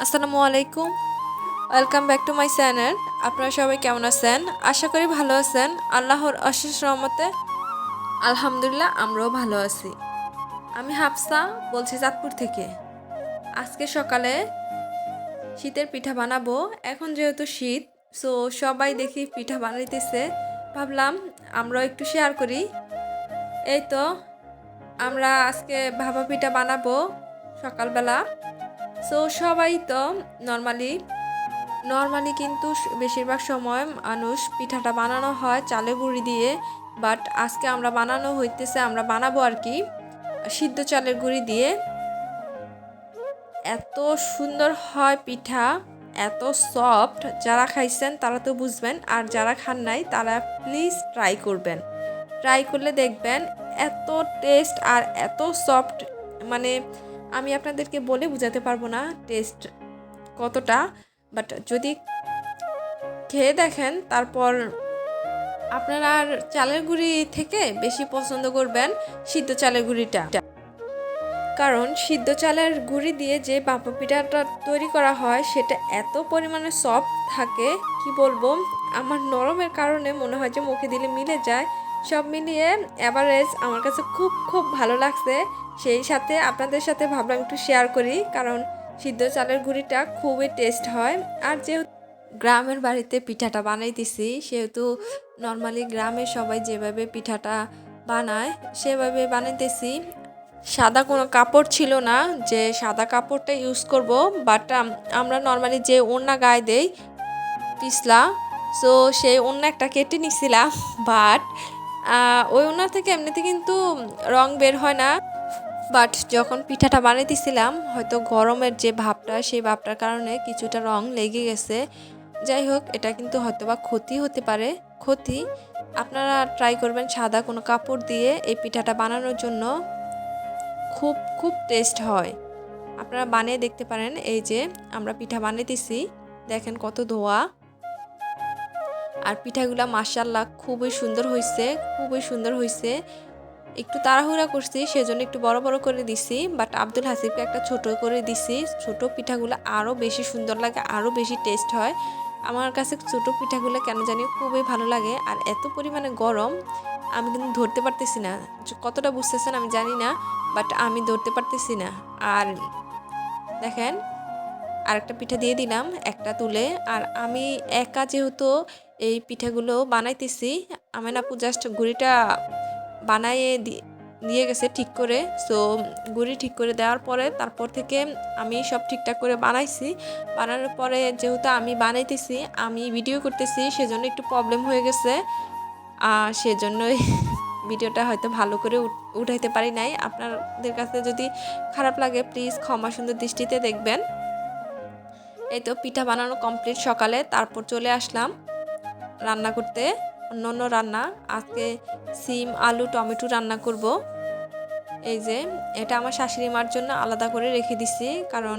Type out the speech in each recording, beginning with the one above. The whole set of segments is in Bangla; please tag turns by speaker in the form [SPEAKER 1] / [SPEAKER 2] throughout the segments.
[SPEAKER 1] আসসালামু আলাইকুম। Welcome back to my channel. আপনারা সবাই কেমন আছেন? আশা করি ভালো আছেন। আল্লাহর অশেষ রহমতে আলহামদুলিল্লাহ আমরাও ভালো আছি। আমি হাফসা বলছি চাঁদপুর থেকে। আজকে সকালে শীতের পিঠা বানাবো। এখন যেহেতু শীত, সো সবাই দেখি পিঠা বানাইতেছে, ভাবলাম আমরাও একটু শেয়ার করি। এই তো আমরা আজকে ভাপা পিঠা বানাবো সকালবেলা। সো সবাই তো নর্মালি কিন্তু বেশিরভাগ সময় মানুষ পিঠাটা বানানো হয় চালের গুঁড়ি দিয়ে, বাট আজকে আমরা বানাবো আর কি সিদ্ধ চালের গুঁড়ি দিয়ে। এত সুন্দর হয় পিঠা, এত সফট। যারা খাইছেন তারা তো বুঝবেন, আর যারা খান নাই তারা প্লিজ ট্রাই করবেন। ট্রাই করলে দেখবেন এত টেস্ট আর এত সফট, মানে আমি আপনাদেরকে বলে বোঝাতে পারবো না টেস্ট কতটা। বাট যদি খেয়ে দেখেন তারপর আপনারা আর চালের গুঁড়ি থেকে বেশি পছন্দ করবেন সিদ্ধ চালের গুঁড়িটা। কারণ সিদ্ধ চালের গুঁড়ি দিয়ে যে ভাপা পিঠাটা তৈরি করা হয় সেটা এত পরিমাণে সফট থাকে, কি বলবো। আমার নরমের কারণে মনে হয় যে মুখে দিলে মিলে যায়। সব মিলিয়ে অ্যাভারেজ আমার কাছে খুব খুব ভালো লাগছে। সেই সাথে আপনাদের সাথে ভাবলাম একটু শেয়ার করি, কারণ সিদ্ধ চালের গুঁড়িটা খুবই টেস্ট হয়। আর যেহেতু গ্রামের বাড়িতে পিঠাটা বানাইতেছি, সেহেতু নর্মালি গ্রামে সবাই যেভাবে পিঠাটা বানায় সেভাবে বানাইতেছি। সাদা কোনো কাপড় ছিল না যে সাদা কাপড়টা ইউজ করব, বাট আমরা নর্মালি যে ওড়না গায়ে দেই পিছলা, সো সেই ওড়না একটা কেটে নিছিলাম। বাট ওই ওড়না থেকে এমনিতে কিন্তু রং বের হয় না। বাট যখন পিঠাটা বানাইতেছিলাম হয়তো গরমের যে ভাবটা, সেই ভাবটার কারণে কিছুটা রং লেগে গেছে। যাই হোক, এটা কিন্তু হয়তো বা ক্ষতি হতে পারে। ক্ষতি আপনারা ট্রাই করবেন সাদা কোনো কাপড় দিয়ে এই পিঠাটা বানানোর জন্য। খুব খুব টেস্ট হয়, আপনারা বানিয়ে দেখতে পারেন। এই যে আমরা পিঠা বানাইতেছি, দেখেন কত ধোয়া। আর পিঠাগুলা মাশাআল্লাহ খুবই সুন্দর হয়েছে, খুবই সুন্দর হয়েছে। একটু তাড়াহুড়া করছি সেজন্য একটু বড় বড় করে দিছি, বাট আব্দুল হাসিবকে একটা ছোট করে দিছি। ছোট পিঠাগুলো আরও বেশি সুন্দর লাগে, আরও বেশি টেস্ট হয়। আমার কাছে ছোট পিঠাগুলো কেন জানি খুবই ভালো লাগে। আর এত পরিমাণে গরম, আমি কিন্তু ধরতে পারতেছি না। কতটা বুঝতেছেন আমি জানি না, বাট আমি ধরতে পারতেছি না। আর দেখেন আরেকটা পিঠা দিয়ে দিলাম একটা তুলে। আর আমি একা যেহেতু এই পিঠাগুলো বানাইতেছি, আমেন আপু জাস্ট গুঁড়িটা বানাইয়ে দিয়ে গেছে ঠিক করে। সো গুঁড়ি ঠিক করে দেওয়ার পরে তারপর থেকে আমি সব ঠিকঠাক করে বানাইছি। বানানোর পরে যেহেতু আমি বানাইতেছি, আমি ভিডিও করতেছি, সেজন্য একটু প্রবলেম হয়ে গেছে। সেজন্যই ভিডিওটা হয়তো ভালো করে উঠাইতে পারি নাই। আপনাদের কাছে যদি খারাপ লাগে প্লিজ ক্ষমা সুন্দর দৃষ্টিতে দেখবেন। এই তো পিঠা বানানো কমপ্লিট সকালে, তারপর চলে আসলাম রান্না করতে। অন্য রান্না আজকে সিম আলু টমেটো রান্না করব। এই যে এটা আমার শাশুড়ি মার জন্য আলাদা করে রেখে দিছি, কারণ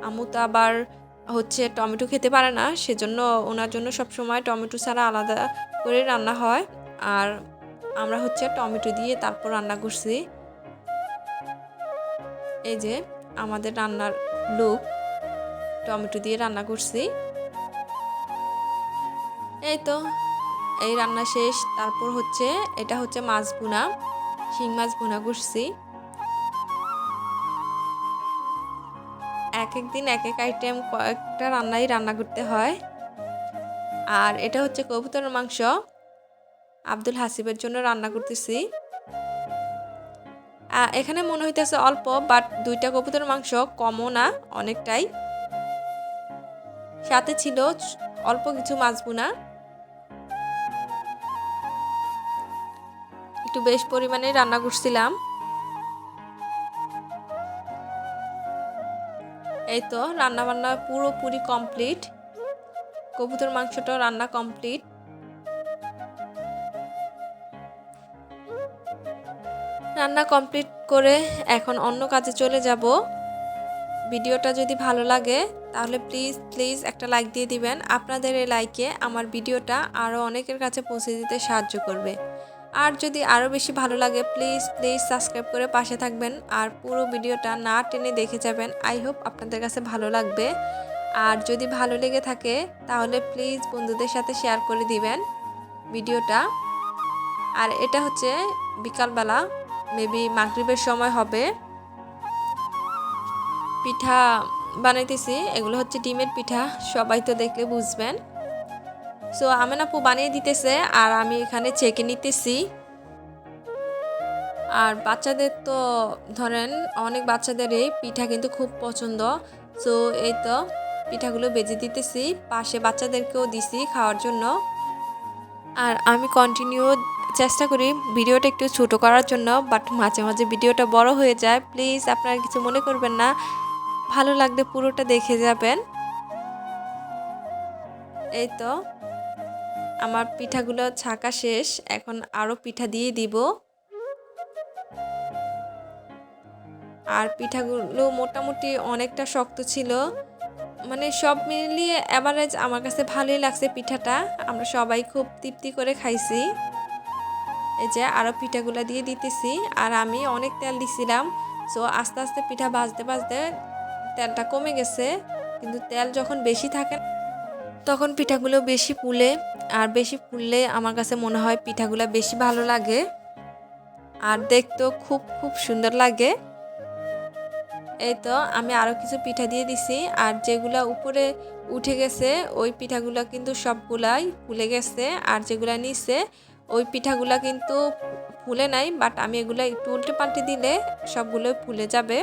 [SPEAKER 1] আম্মু তো আবার টমেটো খেতে পারে না, সেজন্য ওনার জন্য সবসময় টমেটো ছাড়া আলাদা করে রান্না হয়। আর আমরা টমেটো দিয়ে তারপর রান্না করছি। এই যে আমাদের রান্নার লুক, টমেটো দিয়ে রান্না করছি। এই তো এই রান্না শেষ। তারপর এটা মাছ ভুনা, শিং মাছ ভুনা করছি। এক এক দিন এক এক আইটেম কয়েকটা রান্না করতে হয়। আর এটা কবুতরের মাংস, আব্দুল হাসিবের জন্য রান্না করতেছি। এখানে মনে হইতেছে অল্প, বাট দুইটা কবুতরের মাংস কমও না, অনেকটাই। সাথে ছিল অল্প কিছু মাছ ভুনা, একটু বেশ পরিমাণে রান্না করছিলাম। এই তো রান্না বান্না পুরোপুরি কমপ্লিট, কবুতর মাংসটাও রান্না কমপ্লিট। রান্না কমপ্লিট করে এখন অন্য কাজে চলে যাব। ভিডিওটা যদি ভালো লাগে তাহলে প্লিজ একটা লাইক দিয়ে দিবেন। আপনাদের এই লাইকে আমার ভিডিওটা আরও অনেকের কাছে পৌঁছে দিতে সাহায্য করবে। আর যদি আরও বেশি ভালো লাগে প্লিজ প্লিজ সাবস্ক্রাইব করে পাশে থাকবেন আর পুরো ভিডিওটা না টেনে দেখে যাবেন। আই হোপ আপনাদের কাছে ভালো লাগবে। আর যদি ভালো লেগে থাকে তাহলে প্লিজ বন্ধুদের সাথে শেয়ার করে দিবেন ভিডিওটা। আর এটা হচ্ছে বিকালবেলা, মেবি মাগরিবের সময় হবে। পিঠা বানাইতেছি, এগুলো হচ্ছে ডিমের পিঠা, সবাই তো দেখলে বুঝবেন। সো আমেন আপু বানিয়ে দিতেছে আর আমি এখানে চেকে নিতেছি। আর বাচ্চাদের তো ধরেন অনেক বাচ্চাদেরই পিঠা কিন্তু খুব পছন্দ। সো এই তো পিঠাগুলো বেজে দিতেছি, পাশে বাচ্চাদেরকেও দিছি খাওয়ার জন্য। আর আমি কন্টিনিউ চেষ্টা করি ভিডিওটা একটু ছোট করার জন্য, বাট মাঝে মাঝে ভিডিওটা বড় হয়ে যায়। প্লিজ আপনারা কিছু মনে করবেন না, ভালো লাগলে পুরোটা দেখে যাবেন। এই তো আমার পিঠাগুলো ছাকা শেষ, এখন আরও পিঠা দিয়ে দিব। আর পিঠাগুলো মোটামুটি অনেকটা শক্ত ছিল, মানে সব মিলিয়ে অ্যাভারেজ আমার কাছে ভালোই লাগছে পিঠাটা। আমরা সবাই খুব তৃপ্তি করে খাইছি। এই যে আরও পিঠাগুলো দিয়ে দিতেছি, আর আমি অনেক তেল দিছিলাম। সো আস্তে আস্তে পিঠা ভাজতে ভাজতে তেলটা কমে গেছে, কিন্তু তেল যখন বেশি থাকে তখন পিঠাগুলো বেশি ফুলে, আর বেশি ফুললে আমার কাছে মনে হয় পিঠাগুলো বেশি ভালো লাগে আর দেখতেও খুব খুব সুন্দর লাগে। এই তো আমি আরও কিছু পিঠা দিয়ে দিছি, আর যেগুলা উপরে উঠে গেছে ওই পিঠাগুলো কিন্তু সবগুলাই ফুলে গেছে, আর যেগুলা নিচে ওই পিঠাগুলা কিন্তু ফুলে নাই, বাট আমি এগুলো একটু উল্টে পাল্টে দিলে সবগুলো ফুলে যাবে।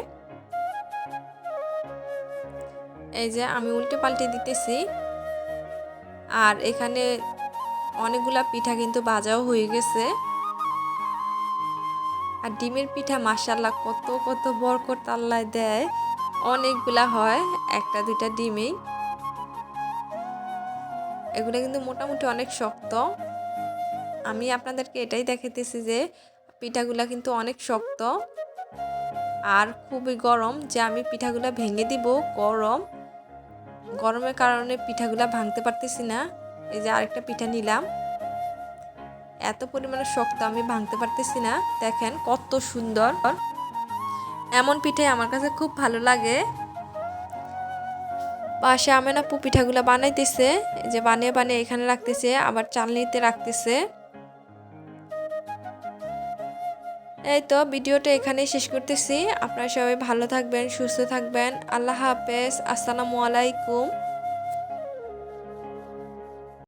[SPEAKER 1] এই যে আমি উল্টে পাল্টে দিতেছি। আর এখানে অনেকগুলা পিঠা কিন্তু ভাজাও হয়ে গেছে। আর ডিমের পিঠা মাশাআল্লাহ কত কত বরকত আল্লাহ দেয়, অনেকগুলা হয়, একটা দুইটা ডিমেই। এগুলো কিন্তু মোটামুটি অনেক শক্ত। আমি আপনাদেরকে এটাই দেখাইতেছি যে পিঠাগুলা কিন্তু অনেক শক্ত আর খুবই গরম, যে আমি পিঠাগুলা ভেঙে দিব। গরমের কারণে পিঠাগুলা ভাঙতে পারতেছি না। এই যে আরেকটা পিঠা নিলাম, এত পরিমাণে শক্ত আমি ভাঙতে পারতেছি না। দেখেন কত সুন্দর, এমন পিঠে আমার কাছে খুব ভালো লাগে। পাশে আমেন আপু পিঠাগুলো বানাইতেছে, যে বানিয়ে বানিয়ে এখানে রাখতেছে, আবার চালনিতে রাখতেছে। এই তো ভিডিওটা এখানেই শেষ করতেছি। আপনারা সবাই ভালো থাকবেন, সুস্থ থাকবেন। আল্লাহ হাফেজ, আসসালামু আলাইকুম।